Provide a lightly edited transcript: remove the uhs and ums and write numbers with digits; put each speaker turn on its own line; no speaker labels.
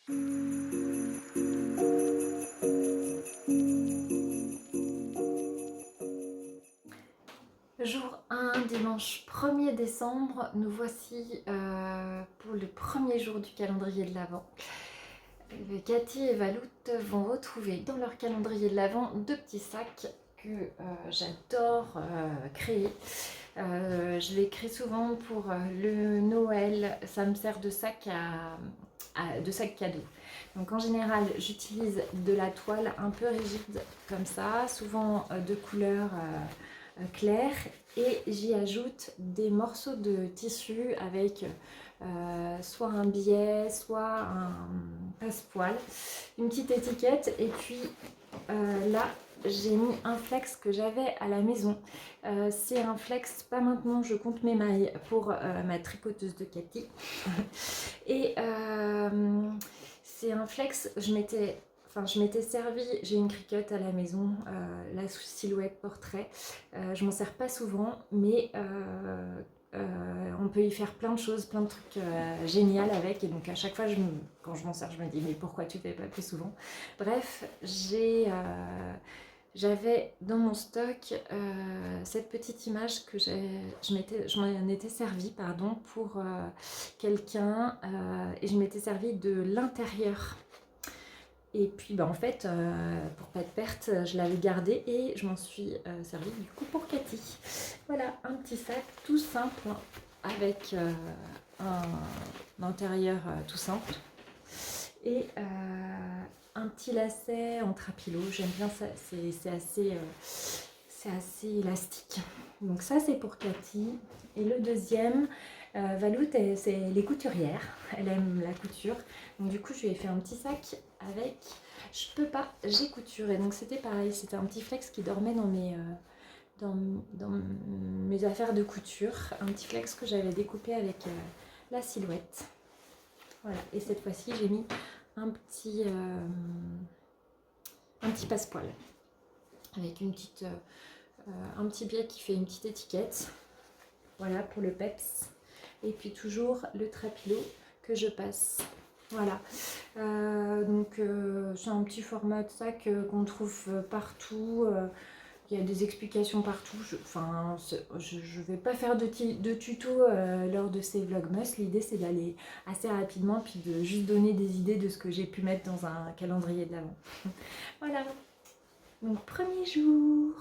Jour 1, dimanche 1er décembre, nous voici pour le premier jour du calendrier de l'Avent. Cathy et Valout vont retrouver dans leur calendrier de l'Avent deux petits sacs que j'adore créer. Je les crée souvent pour le Noël, ça me sert de sac de sac cadeau. Donc en général, j'utilise de la toile un peu rigide comme ça, souvent de couleur claire, et j'y ajoute des morceaux de tissu avec soit un biais, soit un passepoil, une petite étiquette, et puis là j'ai mis un flex que j'avais à la maison. C'est un flex, pas maintenant, je compte mes mailles pour ma tricoteuse de Cathy. Et c'est un flex, je m'étais servi, j'ai une Cricut à la maison, la silhouette portrait. Je m'en sers pas souvent, mais on peut y faire plein de choses, plein de trucs géniaux avec. Et donc à chaque fois, quand je m'en sers, je me dis mais pourquoi tu ne fais pas plus souvent? Bref, j'avais dans mon stock cette petite image que je m'en étais servi pour quelqu'un, et je m'étais servi de l'intérieur. Et puis en fait, pour pas de perte, je l'avais gardé et je m'en suis servi du coup pour Cathy. Voilà, un petit sac tout simple avec un intérieur tout simple. Et un petit lacet en trapilo, j'aime bien ça, c'est assez élastique. Donc ça c'est pour Cathy. Et le deuxième, Valout, c'est les couturières, elle aime la couture. Donc du coup je lui ai fait un petit sac avec, je peux pas, j'ai couturé. Donc c'était pareil, c'était un petit flex qui dormait dans mes affaires de couture. Un petit flex que j'avais découpé avec la silhouette. Voilà, et cette fois-ci j'ai mis un petit passepoil avec un petit biais qui fait une petite étiquette. Voilà pour le peps. Et puis toujours le trapilo que je passe. Voilà. Donc c'est un petit format de sac qu'on trouve partout. Il y a des explications partout. Je ne vais pas faire de tuto lors de ces vlogmas. L'idée c'est d'aller assez rapidement puis de juste donner des idées de ce que j'ai pu mettre dans un calendrier de l'Avent. Voilà. Donc premier jour.